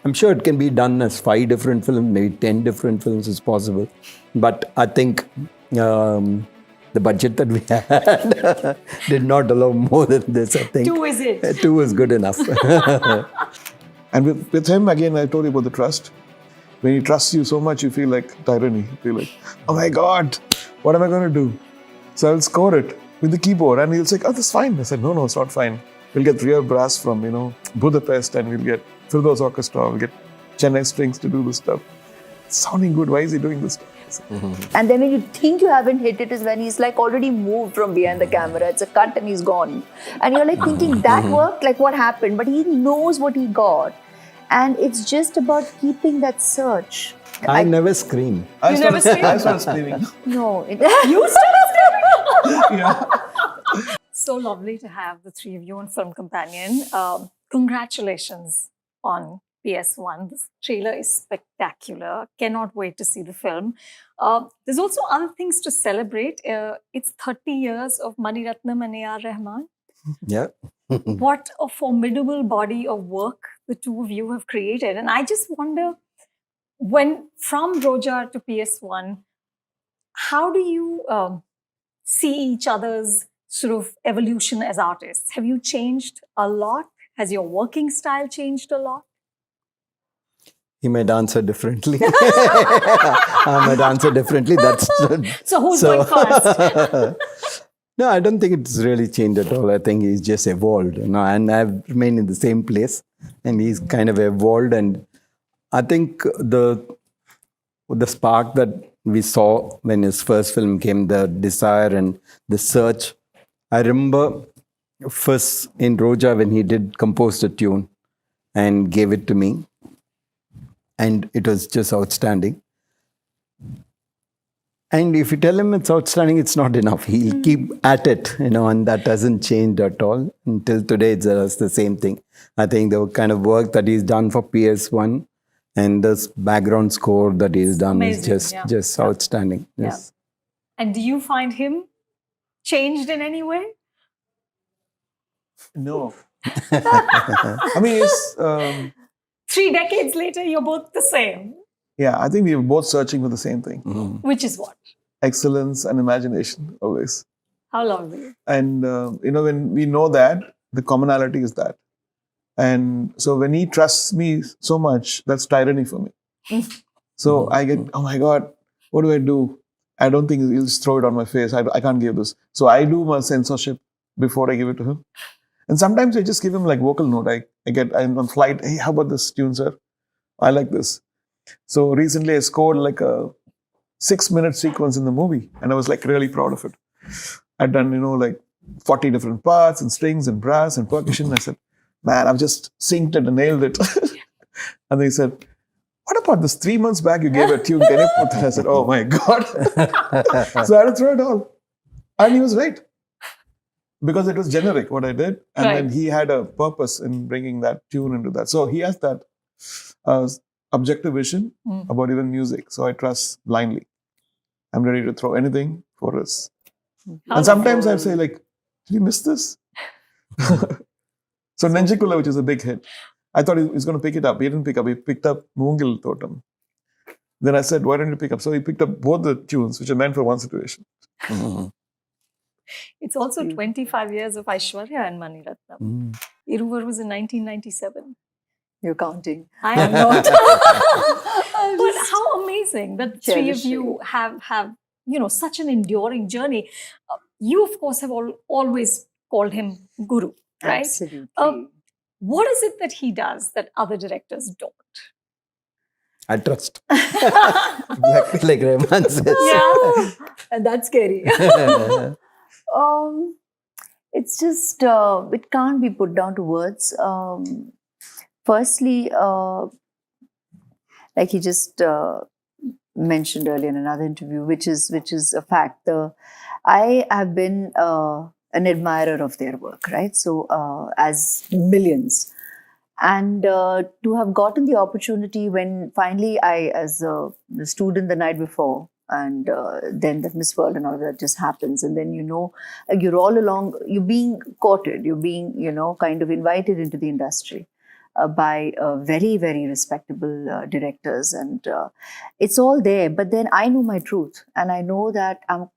I'm sure it can be done as 5 different films, maybe 10 different films is possible. But I think the budget that we had did not allow more than this, I think. 2 is it? 2 is good enough. And with him, again, I told you about the trust. When he trusts you so much, you feel like tyranny. You feel like, oh my God, what am I going to do? So I'll score it with the keyboard. And he'll say, oh, that's fine. I said, no, it's not fine. We'll get real brass from, Budapest, and we'll get Firdaus Orchestra, we'll get Chennai Strings to do this stuff. It's sounding good. Why is he doing this stuff? And then when you think you haven't hit it is when he's like already moved from behind the camera. It's a cut and he's gone. And you're like thinking that worked, like what happened? But he knows what he got. And it's just about keeping that search. I never scream. I never scream? I started screaming. No. You started screaming? Yeah. So lovely to have the three of you on Film Companion. Congratulations on PS1. This trailer is spectacular. Cannot wait to see the film. There's also other things to celebrate. It's 30 years of Mani Ratnam and A.R. Rahman. Yeah. What a formidable body of work the two of you have created. And I just wonder, when from Roja to PS1, how do you see each other's sort of evolution as artists? Have you changed a lot? Has your working style changed a lot? He might answer differently. I might answer differently. That's So who's going first? No, I don't think it's really changed at all. I think he's just evolved, and I've remained in the same place, and he's kind of evolved. And I think the spark that we saw when his first film came, the desire and the search. I remember first in Roja when he did compose a tune and gave it to me, and it was just outstanding. And if you tell him it's outstanding, it's not enough. He'll keep at it, and that hasn't changed at all. Until today, it's the same thing. I think the kind of work that he's done for PS1 and this background score that he's done Amazing, is just outstanding. Yes. Yeah. And do you find him changed in any way? No. I mean, it's... 3 decades later, you're both the same. Yeah, I think we were both searching for the same thing. Which is what? Excellence and imagination, always. How lovely. And, when we know that, the commonality is that. And so when he trusts me so much, that's tyranny for me. So I get, oh my God, what do I do? I don't think he'll just throw it on my face. I can't give this. So I do my censorship before I give it to him. And sometimes I just give him like vocal note. I'm on flight. Hey, how about this tune, sir? I like this. So recently I scored like a 6-minute sequence in the movie. And I was like really proud of it. I'd done, like 40 different parts and strings and brass and percussion. I said, man, I've just synced it and nailed it. And they said, what about this 3 months back you gave a tune? Can you put that? I said, oh my God. So I had to throw it all. And he was right. Because it was generic, what I did. And then he had a purpose in bringing that tune into that. So he has that objective vision about even music. So I trust blindly. I'm ready to throw anything for us. And sometimes I say, like, did you miss this? So Nenjikula, which is a big hit, I thought he was going to pick it up. He didn't pick up. He picked up Moongil Totem. Then I said, why don't you pick up? So he picked up both the tunes, which are meant for one situation. It's also 25 years of Aishwarya and Mani Ratnam. Iruvar was in 1997. You're counting. I am not. But how amazing that three of you have such an enduring journey. You, of course, have always called him Guru, right? Absolutely. What is it that he does that other directors don't? I trust. Exactly like Rahman says. Yeah, and that's scary. It's just, it can't be put down to words. Firstly, like he just mentioned earlier in another interview, which is a fact. I have been an admirer of their work, right? So, as millions. And to have gotten the opportunity when finally I, as a student the night before, and then that Miss World and all that just happens. And then, you're all along, you're being courted, you're being, kind of invited into the industry. by very, very respectable directors, and it's all there. But then I know my truth, and I know that I'm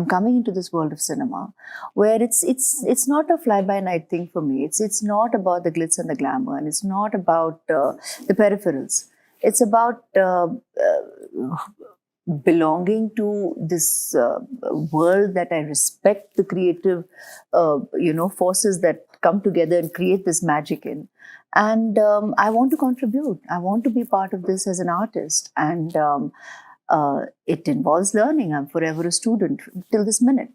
coming into this world of cinema, where it's not a fly by night thing for me. It's not about the glitz and the glamour, and it's not about the peripherals. It's about belonging to this world that I respect, the creative, forces that come together and create this magic in. And I want to contribute. I want to be part of this as an artist. And it involves learning. I'm forever a student till this minute.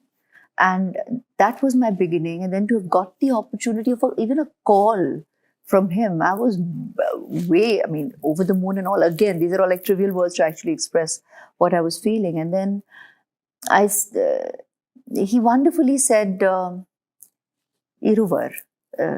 And that was my beginning. And then to have got the opportunity of even a call from him, I was over the moon and all. Again, these are all like trivial words to actually express what I was feeling. And then he wonderfully said, Iruvar,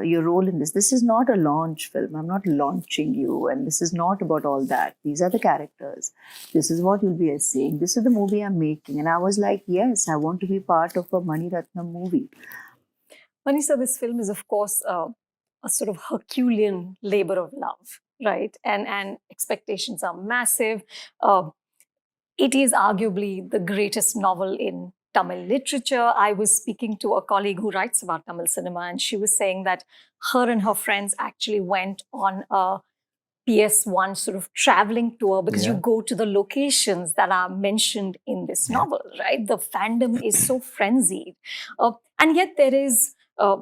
your role in this is not a launch film. I'm not launching you. And this is not about all that. These are the characters. This is what you'll be saying. This is the movie I'm making. And I was like, yes, I want to be part of a Mani Ratnam movie. Manisa, this film is, of course, a sort of Herculean labor of love, right? And expectations are massive. It is arguably the greatest novel in Tamil literature. I was speaking to a colleague who writes about Tamil cinema, and she was saying that her and her friends actually went on a PS1 sort of traveling tour because you go to the locations that are mentioned in this novel, right? The fandom is so frenzied. And yet there is a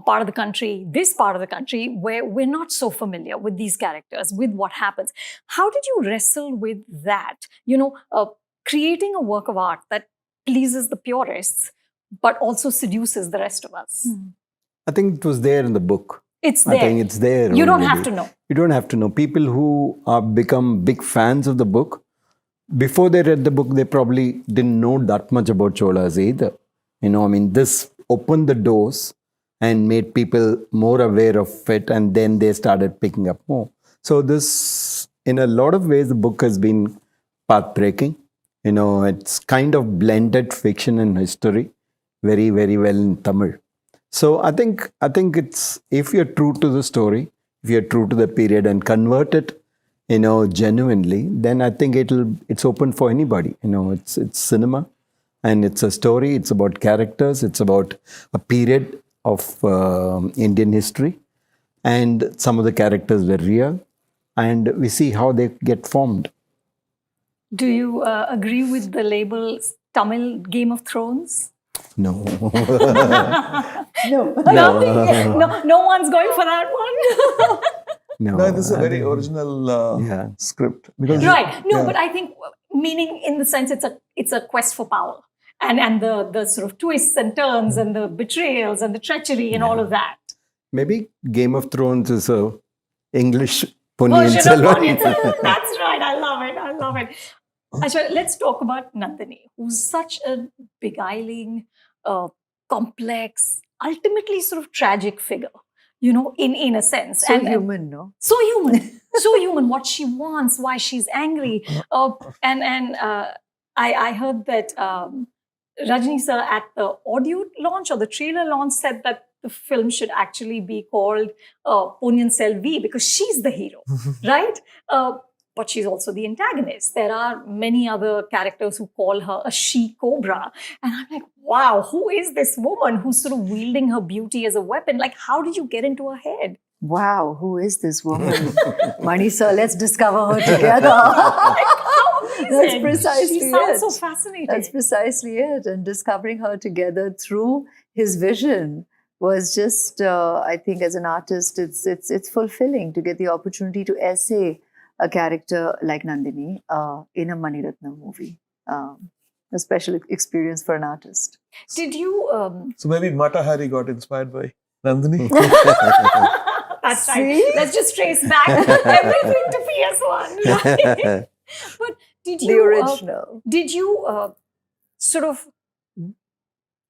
part of the country, this part of the country, where we're not so familiar with these characters, with what happens. How did you wrestle with that? Creating a work of art that pleases the purists, but also seduces the rest of us. I think it was there in the book. It's there. I think it's there. You don't already. have to know. You don't have to know. People who have become big fans of the book, before they read the book, they probably didn't know that much about Cholas either. This opened the doors and made people more aware of it, and then they started picking up more. So this, in a lot of ways, the book has been path-breaking. It's kind of blended fiction and history very, very well in Tamil. So I think it's, if you're true to the story, if you're true to the period and convert it, genuinely, then I think it's open for anybody. It's cinema, and it's a story. It's about characters. It's about a period of Indian history, and some of the characters were real, and we see how they get formed. Do you agree with the label Tamil Game of Thrones? No. No, one's going for that one. No, this is a very original script. Because right. But I think, meaning in the sense it's a quest for power. And the sort of twists and turns and the betrayals and the treachery and all of that. Maybe Game of Thrones is a English Ponniyin Selvan. That's right. I love it. Achha, let's talk about Nandini, who's such a beguiling, complex, ultimately sort of tragic figure, in a sense. So human, no? So human. So human. What she wants, why she's angry. I heard that Rajni sir at the audio launch or the trailer launch said that the film should actually be called Ponniyin Selvi because she's the hero, right? But she's also the antagonist. There are many other characters who call her a she-cobra. And I'm like, wow, who is this woman who's sort of wielding her beauty as a weapon? Like, how did you get into her head? Wow, who is this woman? Mani sir, let's discover her together. That's precisely She sounds it. so fascinating. That's precisely it. And discovering her together through his vision was just, I think, as an artist, it's fulfilling to get the opportunity to essay a character like Nandini in a Mani Ratnam movie. A special experience for an artist. Did you... So maybe Mata Hari got inspired by Nandini. That's right. Let's just trace back everything to PS1. Right? But did you... The original. Did you sort of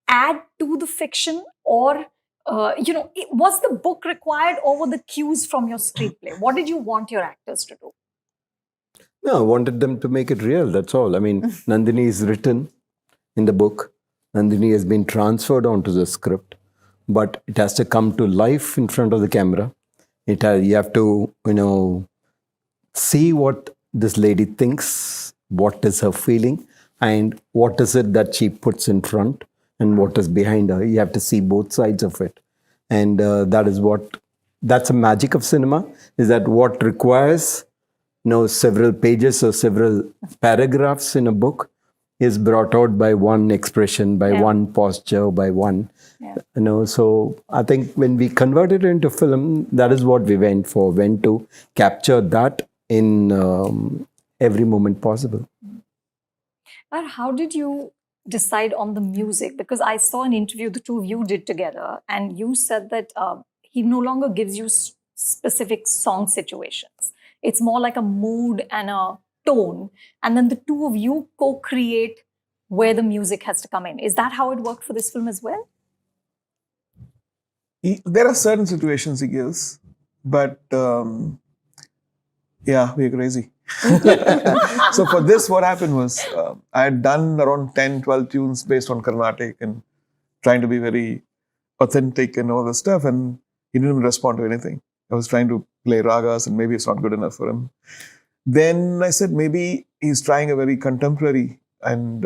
add to the fiction, or... was the book required, or were the cues from your screenplay? What did you want your actors to do? No, I wanted them to make it real, that's all. Nandini is written in the book. Nandini has been transferred onto the script. but it has to come to life in front of the camera. You have to, see what this lady thinks, what is her feeling, and what is it that she puts in front and what is behind her. You have to see both sides of it. And that's the magic of cinema, is that what requires several pages or several paragraphs in a book is brought out by one expression, by one posture, by one, so I think when we converted it into film, that is what we went to capture that in every moment possible. But how did you decide on the music? Because I saw an interview the two of you did together, and you said that he no longer gives you specific song situations. It's more like a mood and a tone. And then the two of you co-create where the music has to come in. Is that how it worked for this film as well? There are certain situations he gives, but we're crazy. So for this, what happened was I had done around 10, 12 tunes based on Carnatic and trying to be very authentic and all this stuff, and he didn't respond to anything. I was trying to play ragas and maybe it's not good enough for him. Then I said maybe he's trying a very contemporary and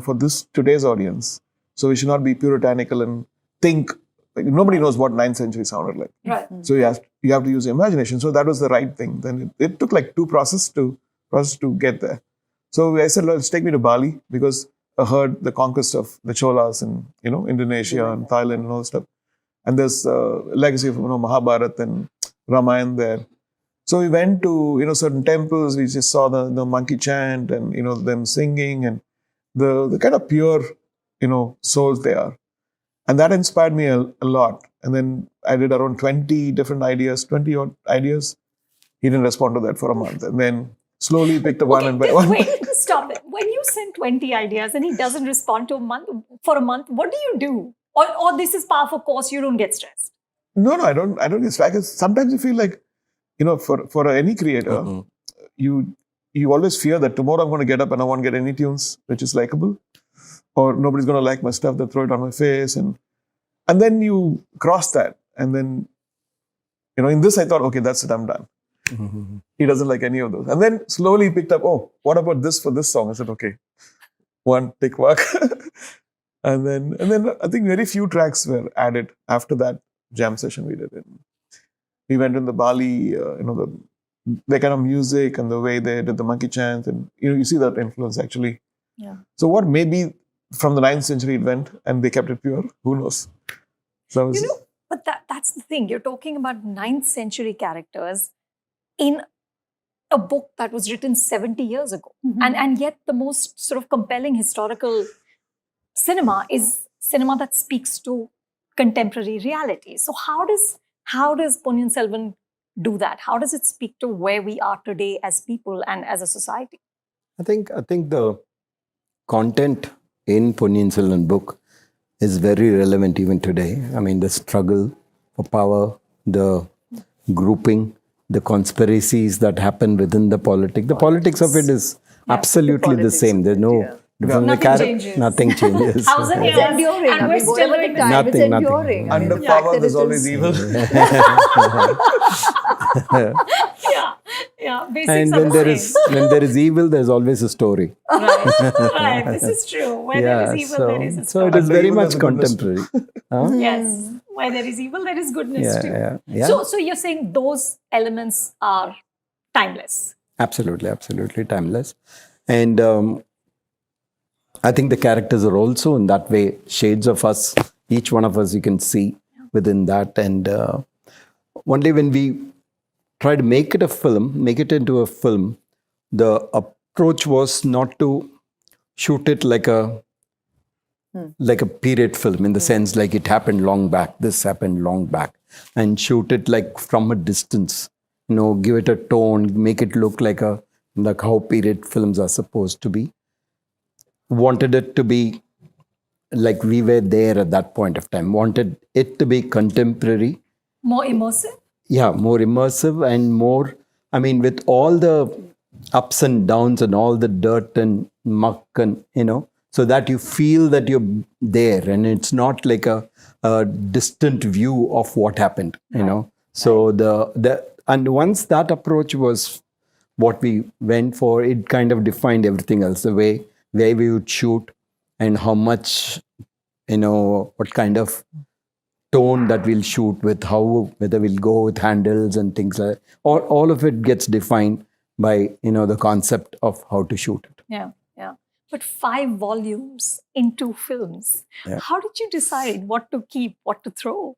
for today's audience. So we should not be puritanical and think nobody knows what 9th century sounded like. Right. So you have to use your imagination. So that was the right thing. Then it took like 2 process to get there. So I said, let's take me to Bali, because I heard the conquest of the Cholas in Indonesia and Thailand and all that stuff. And there's legacy of Mahabharata and Rahman there. So we went to certain temples. We just saw the monkey chant and them singing and the kind of pure souls they are, and that inspired me a lot. And then I did around 20 odd ideas. He didn't respond to that for a month, and then slowly picked up one and by one. Wait, stop it. When you send 20 ideas and he doesn't respond to for a month, what do you do? Or this is par for course, you don't get stressed? No, I don't get stressed. Sometimes you feel like, for any creator, you always fear that tomorrow I'm going to get up and I won't get any tunes which is likable, or nobody's going to like my stuff. They'll throw it on my face, and then you cross that, and then in this I thought, okay, that's it, I'm done. He doesn't like any of those, and then slowly picked up. Oh, what about this for this song? I said, okay, one tick mark. And then I think very few tracks were added after that jam session we did. We went in the Bali, the kind of music and the way they did the monkey chant, and you see that influence actually. Yeah. So what maybe from the 9th century it went and they kept it pure, who knows? So but that's the thing. You're talking about 9th century characters in a book that was written 70 years ago. And yet the most sort of compelling historical cinema is cinema that speaks to contemporary reality. So how does Ponniyin Selvan do that? How does it speak to where we are today as people and as a society? I think the content in Ponniyin Selvan book is very relevant even today. I mean, the struggle for power, the grouping, the conspiracies that happen within the politics. The politics of it is absolutely the same. There's no different. Nothing changes. Nothing changes. Thousand years, It's enduring. and we're still doing time. Nothing, It's nothing. enduring. I mean, under the fact power, that there's it always is- evil. Yeah, basics And are when the there same. is when there is evil, there's always a story. Right, this is true. Where there is evil, there is a so story. it is Under very evil, much there's a goodness. contemporary. Huh? Yes, where there is evil, there is goodness too. Yeah. So you're saying those elements are timeless. Absolutely timeless. And I think the characters are also in that way shades of us. Each one of us you can see within that. And only when we try to make it into a film, the approach was not to shoot it like a period film, in the sense like it happened long back, this happened long back, and shoot it like from a distance. Give it a tone, make it look like how period films are supposed to be. Wanted it to be like we were there at that point of time. Wanted it to be contemporary. More immersive? Yeah, more immersive and more, with all the ups and downs and all the dirt and muck and, so that you feel that you're there, and it's not like a a distant view of what happened, you know. So and once that approach was what we went for, it kind of defined everything else, the way where we would shoot and how much, you know, what kind of tone that we'll shoot with, how, whether we'll go with handles and things like that. All of it gets defined by, you know, the concept of how to shoot it. Yeah, yeah. But 5 volumes in 2 films. Yeah. How did you decide what to keep, what to throw?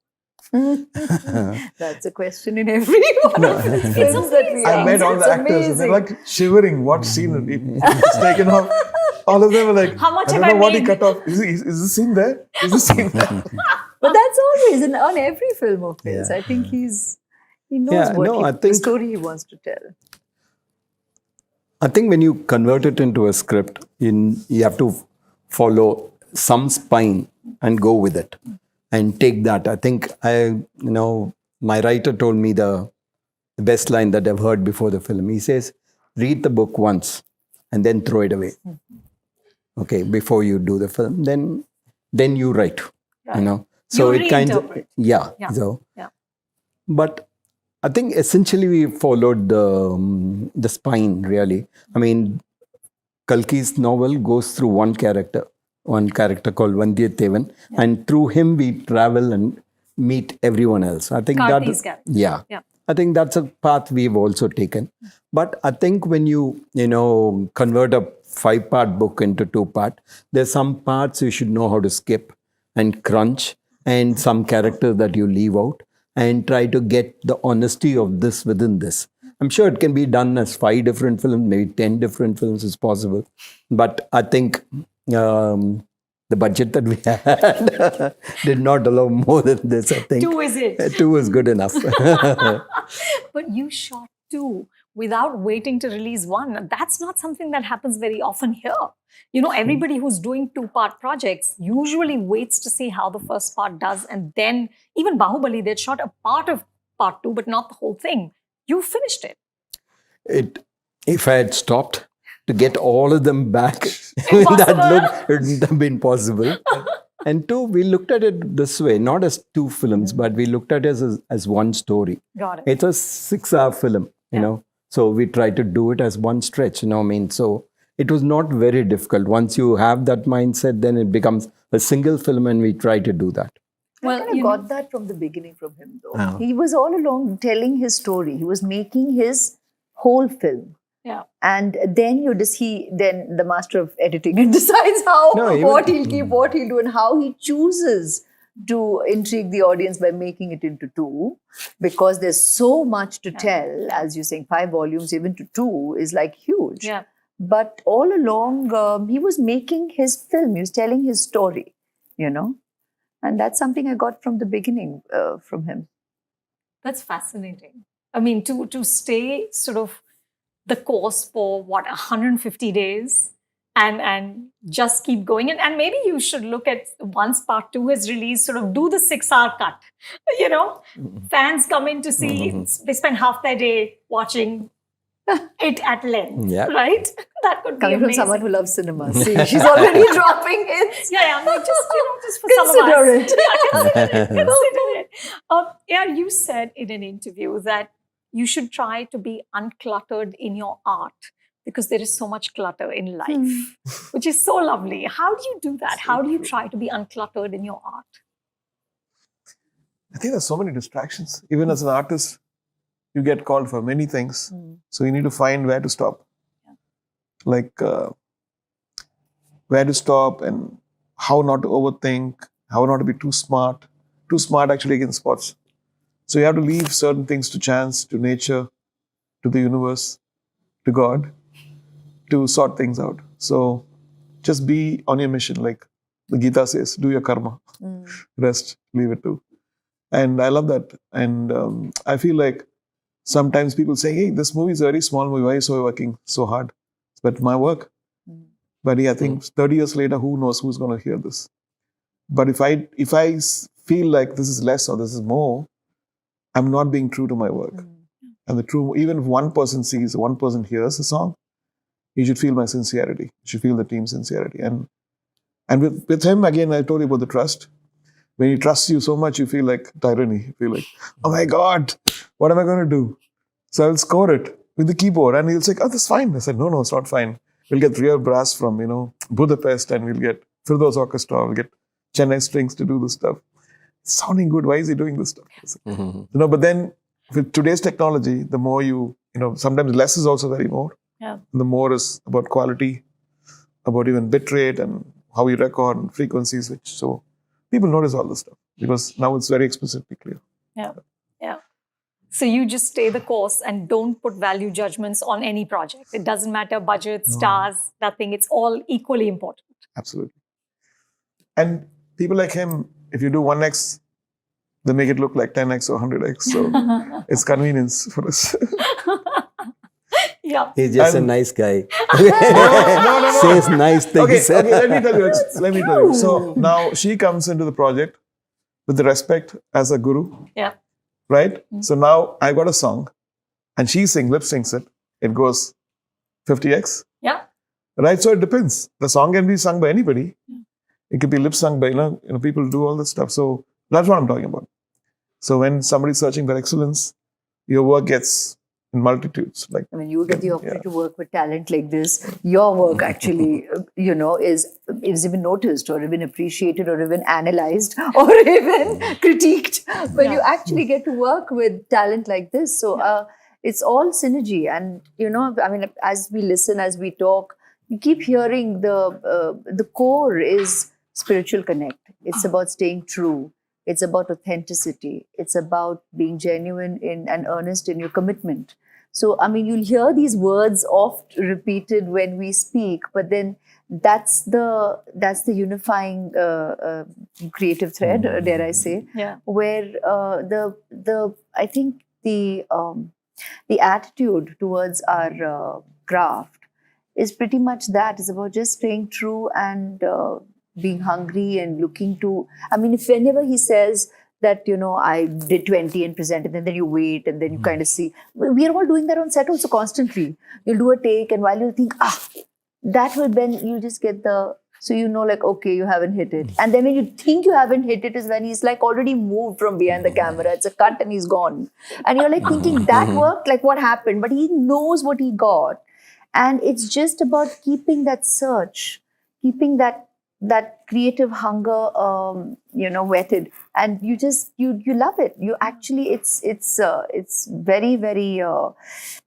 That's a question in every one of his films that we I have. met all the It's actors and they're amazing. like shivering. What scene it's taken off? All of them are like, How much I don't have know I what he made? cut off. Is the scene there? Is the scene there? But that's always on every film of his. Yeah. I think he knows Yeah, what no, I the think- story he wants to tell. I think when you convert it into a script, you have to follow some spine and go with it and take that. I think my writer told me the best line that I've heard before the film. He says, read the book once and then throw it away. Okay, before you do the film, then you write, you know. So You it kind of, reinterpret. yeah. Yeah. So, Yeah. but I think essentially we followed the spine, really. I mean, Kalki's novel goes through one character called Vandiyathevan, and through him we travel and meet everyone else. I think Karti's that, character. yeah, Yeah. I think that's a path we've also taken. But I think when you convert a 5-part book into 2-part, there's some parts you should know how to skip and crunch, and some characters that you leave out, and try to get the honesty of this within this. I'm sure it can be done as 5 different films, maybe 10 different films is possible. But I think the budget that we had did not allow more than this, I think. 2 is it. 2 is good enough. But you shot 2 without waiting to release 1. That's not something that happens very often here. You know, everybody who's doing 2-part projects usually waits to see how the first part does. And then even Bahubali, they'd shot a part of part 2, but not the whole thing. You finished it. If I had stopped to get all of them back in that look, it wouldn't have been possible. And 2, we looked at it this way, not as 2 films, but we looked at it as one story. Got it. It's a 6-hour film, you know. So we tried to do it as one stretch, you know what I mean? So it was not very difficult. Once you have that mindset, then it becomes a single film, and we try to do that. I kind you of know- got that from the beginning from him, though. Oh. He was all along telling his story. He was making his whole film. Yeah. And then then the master of editing decides how, No, even- what he'll keep, what he'll do, and how he chooses to intrigue the audience by making it into 2, because there's so much to tell. As you're saying, 5 volumes, even to 2, is like huge. Yeah. But all along, he was making his film. He was telling his story, you know. And that's something I got from the beginning from him. That's fascinating. I mean, to stay sort of the course for 150 days and just keep going. And maybe you should look at, once part 2 is released, sort of do the 6-hour cut. You know, fans come in to see, they spend half their day watching it at length, Yeah. right? That could be Coming from amazing. someone who loves cinema. See, she's already dropping hints. Yeah, no, just for Consider some of us. it. Yeah, consider it. Yeah, you said in an interview that you should try to be uncluttered in your art because there is so much clutter in life, which is so lovely. How do you do that? How do you try to be uncluttered in your art? I think there's so many distractions. Even as an artist, you get called for many things. So you need to find where to stop. Like where to stop and how not to overthink, how not to be too smart. Too smart actually against spots. So you have to leave certain things to chance, to nature, to the universe, to God, to sort things out. So just be on your mission. Like the Gita says, do your karma. Rest, leave it to. And I love that. And I feel like sometimes people say, hey, this movie is a very small movie. Why are you so working so hard? But my work. But I think 30 years later, who knows who's going to hear this? But if I feel like this is less or this is more, I'm not being true to my work. And even if one person sees, one person hears a song, you should feel my sincerity. You should feel the team's sincerity. And with him, again, I told you about the trust. When he trusts you so much, you feel like tyranny. You feel like, oh my God, what am I going to do? So I'll score it with the keyboard, and he'll say, oh, that's fine. I said, no, it's not fine. We'll get real brass from, Budapest, and we'll get Firdaus Orchestra, we'll get Chennai Strings to do this stuff. It's sounding good. Why is he doing this stuff? I said, but then with today's technology, the more sometimes less is also very more. Yeah. The more is about quality, about even bit rate and how we record and frequencies, so people notice all this stuff because now it's very explicitly clear. Yeah. So you just stay the course and don't put value judgments on any project. It doesn't matter budget, stars, nothing. It's all equally important. Absolutely. And people like him, if you do 1x, they make it look like 10x or 100x. So it's convenience for us. Yeah. He's just a nice guy. No. Says nice things. Okay, let me tell you. So now she comes into the project with the respect as a guru. Yeah. Right? So now I got a song and she lip syncs it. It goes 50x. Yeah. Right? So it depends. The song can be sung by anybody. It could be lip sung by, people do all this stuff. So that's what I'm talking about. So when somebody's searching for excellence, your work gets in multitudes. I mean, you get the opportunity to work with talent like this. Your work actually, is even noticed or even appreciated or even analyzed or even critiqued. When you actually get to work with talent like this. So it's all synergy. And, as we listen, as we talk, you keep hearing the core is spiritual connect. It's about staying true. It's about authenticity. It's about being genuine and earnest in your commitment. So, you'll hear these words oft repeated when we speak, but then that's the unifying creative thread, dare I say, where I think the attitude towards our craft is pretty much that. It's about just staying true and being hungry and looking to, if whenever he says that, I did 20 and presented, and then you wait and then you kind of see. We are all doing that on set also constantly. You'll do a take and while you think, that will then, you just get so okay, you haven't hit it. And then when you think you haven't hit it is when he's like already moved from behind the camera. It's a cut and he's gone. And you're like thinking that worked, like what happened? But he knows what he got. And it's just about keeping that search, keeping that creative hunger, whetted, and you love it. You actually, it's very, very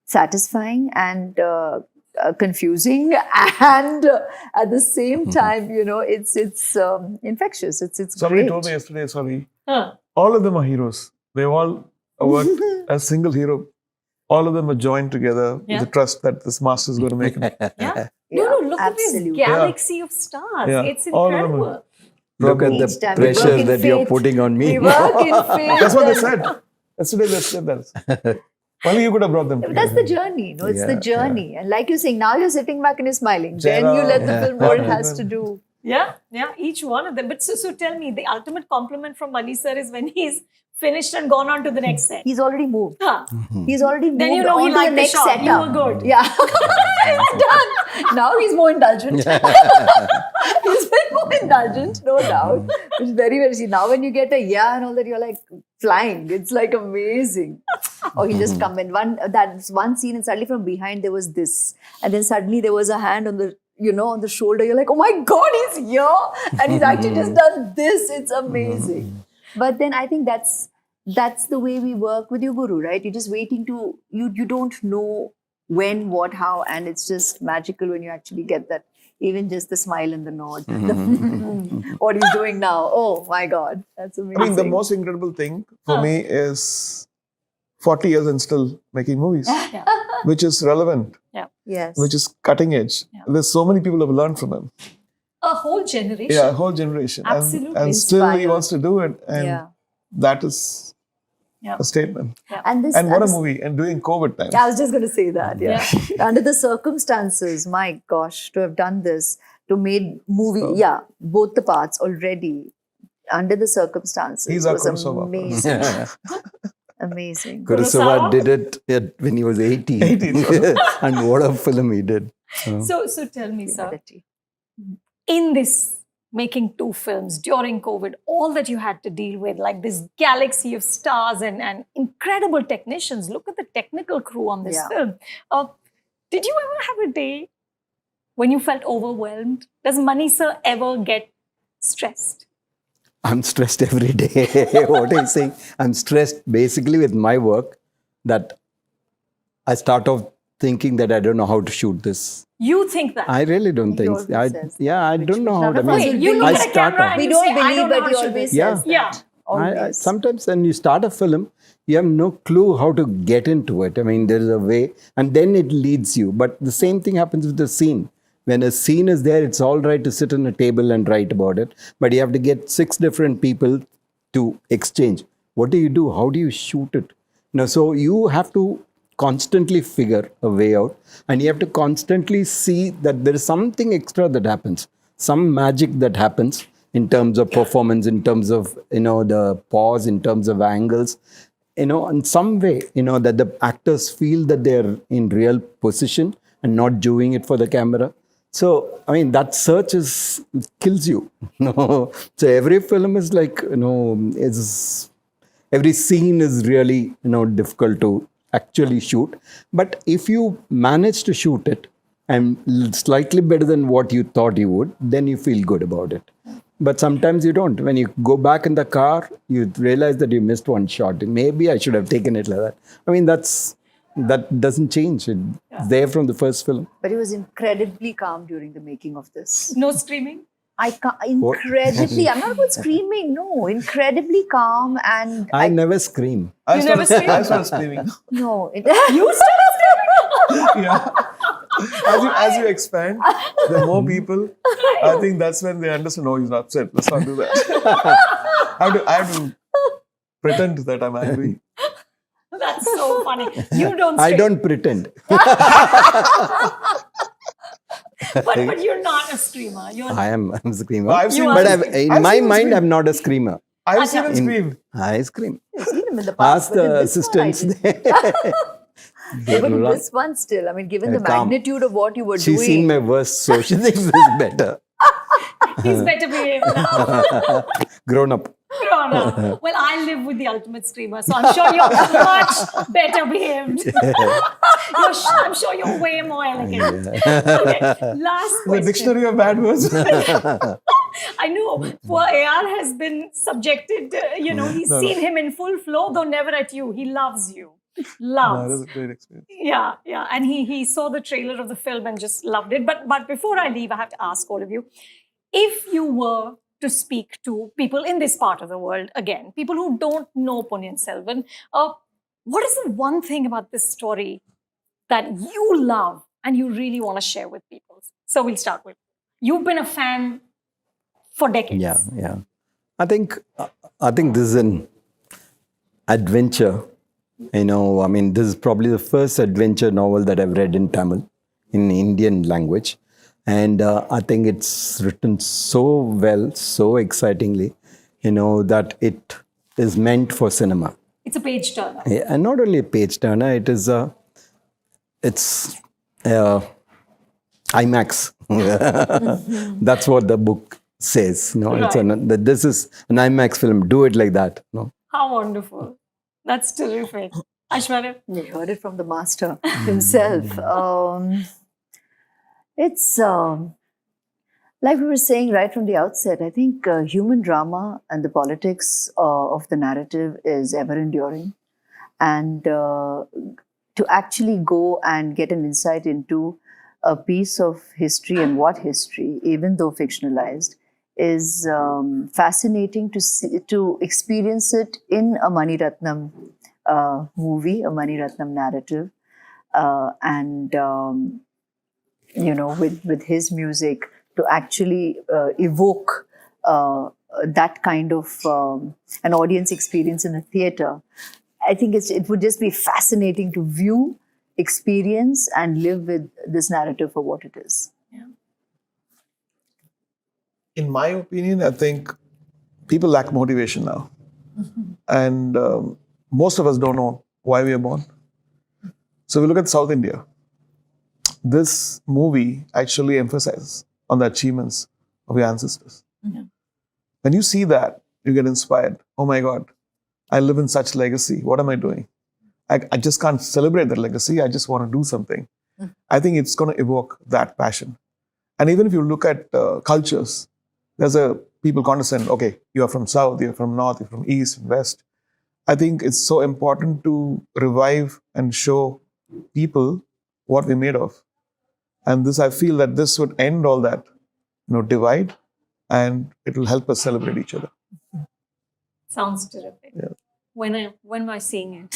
satisfying and confusing, and at the same time, it's infectious. It's Somebody great. told me yesterday, all of them are heroes. They all worked as single hero. All of them are joined together with the trust that this master is going to make it. Yeah. No, look absolutely. at this galaxy of stars. Yeah. It's All of them incredible. Look at Each the time we work pressure in that you're faith. putting on me. We work in faith. That's what they said. Yesterday they said that. Only you could have brought them together. That's the journey. It's the journey. And like you're saying, now you're sitting back and you're smiling. Then Jairam, you let the film do what it has to do. Yeah, each one of them. But so tell me, the ultimate compliment from Mani sir is when he's finished and gone on to the next set. He's already moved. Huh. He's already moved Then he on to liked the next shot. setup. You were good. Yeah. It's done. Now he's more indulgent. He's been more indulgent, no doubt. It's very, very see. Now when you get a and all that, you're like flying. It's like amazing. Or he just come in. That's one scene and suddenly from behind there was this. And then suddenly there was a hand on the on the shoulder. You're like, oh my God, he's here. And he's actually just done this. It's amazing. But then I think that's the way we work with your guru, right? You're just waiting to, you don't know when, what, how, and it's just magical when you actually get that, even just the smile and the nod. What he's doing now. Oh my God, that's amazing. The most incredible thing for me is 40 years and still making movies, which is relevant, Yes. which is cutting edge. Yeah. There's so many people who have learned from him. A whole generation. Yeah, a whole generation. Absolutely. And still he Inspired. wants to do it. And that is a statement. And this, And what a movie. And during COVID time. I was just going to say that. Yeah. Under the circumstances, my gosh, to have done this, to made movie, both the parts already. Under the circumstances, He's our was Kurosawa. amazing. Amazing. Kurosawa did it when he was 18. 18. And what a film he did. So tell me, sir, in this making 2 films during COVID, all that you had to deal with, like this galaxy of stars and incredible technicians. Look at the technical crew on this Yeah. film. Did you ever have a day when you felt overwhelmed? Does Manisha ever get stressed? I'm stressed every day. What I'm saying, I'm stressed basically with my work that I start off thinking that I don't know how to shoot this. You think that? I really don't He think. always I, says that, yeah, I which don't know how none to. of us Okay, will you look I at a start camera off. and We you don't say, I believe, don't know but how he to shoot always this. Yeah. says Yeah. that. Always. Sometimes when you start a film, you have no clue how to get into it. I mean, there is a way, and then it leads you. But the same thing happens with the scene. When a scene is there, it's all right to sit on a table and write about it. But you have to get 6 different people to exchange. What do you do? How do you shoot it? So you have to constantly figure a way out, and you have to constantly see that there is something extra that happens, some magic that happens in terms of performance, in terms of the pause, in terms of angles, in some way, that the actors feel that they're in real position and not doing it for the camera. So, I mean, that search kills you. So every film is like, every scene is really, difficult to actually shoot. But if you manage to shoot it and slightly better than what you thought you would, then you feel good about it. But sometimes you don't. When you go back in the car, you realize that you missed one shot. Maybe I should have taken it like that. I mean, that doesn't change. It's there from the first film. But he was incredibly calm during the making of this. No screaming? I can't, incredibly, I'm not about screaming, no, incredibly calm and I never scream. I You never scream? started screaming. no. You started screaming? Yeah. As you expand, the more people, I think that's when they understand, oh, he's not upset. Let's not do that. I have to pretend that I'm angry. That's so funny. You don't I scream. don't pretend. But you're not a screamer. You're I'm a screamer. Well, I've seen But him- in I've my seen him mind, scream. I'm not a screamer. I've seen him In- scream. I scream. I've seen him in the past. Ask but in the this one, I assistants. didn't. They But in run. this one still, I mean, given the Calm. magnitude of what you were She's doing. seen my worst, so she thinks this is better. He's better behaved now. Grown up. No. Well, I live with the ultimate screamer, so I'm sure you're much better behaved. I'm sure you're way more elegant. Okay, last The question. dictionary of bad words. I know poor AR has been subjected, he's No, seen him in full flow, though never at you. He loves you. No, Loves. that was a great experience. Yeah. And he saw the trailer of the film and just loved it. But before I leave, I have to ask all of you, if you were to speak to people in this part of the world, again, people who don't know Ponniyin Selvan, what is the one thing about this story that you love and you really want to share with people? So we'll start with, you've been a fan for decades. Yeah. I think this is an adventure. I mean, this is probably the first adventure novel that I've read in Tamil, in Indian language. And I think it's written so well, so excitingly, that it is meant for cinema. It's a page turner. Yeah, and not only a page turner, it's IMAX. That's what the book says. That this is an IMAX film. Do it like that. No. How wonderful. That's terrific. Aishwarya? You heard it from the master himself. It's like we were saying right from the outset, I think human drama and the politics of the narrative is ever enduring. And to actually go and get an insight into a piece of history and what history, even though fictionalized, is fascinating to see, to experience it in a Mani Ratnam movie, a Mani Ratnam narrative, and with his music to actually evoke that kind of an audience experience in a theater. I think it would just be fascinating to view, experience, and live with this narrative for what it is. In my opinion, I think people lack motivation now. And most of us don't know why we are born. So we look at South India. This movie actually emphasizes on the achievements of your ancestors. Yeah. When you see that, you get inspired. Oh my God, I live in such legacy. What am I doing? I just can't celebrate that legacy. I just want to do something. I think it's going to evoke that passion. And even if you look at cultures, there's a people condescend, okay, you're from South, you're from North, you're from East and West. I think it's so important to revive and show people what we're made of. And this, I feel that this would end all that, divide, and it will help us celebrate each other. Sounds terrific. Yeah. When am I seeing it?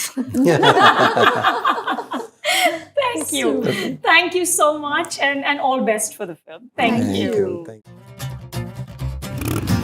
Thank you. Thank you so much, and all best for the film. Thank you. Thank you.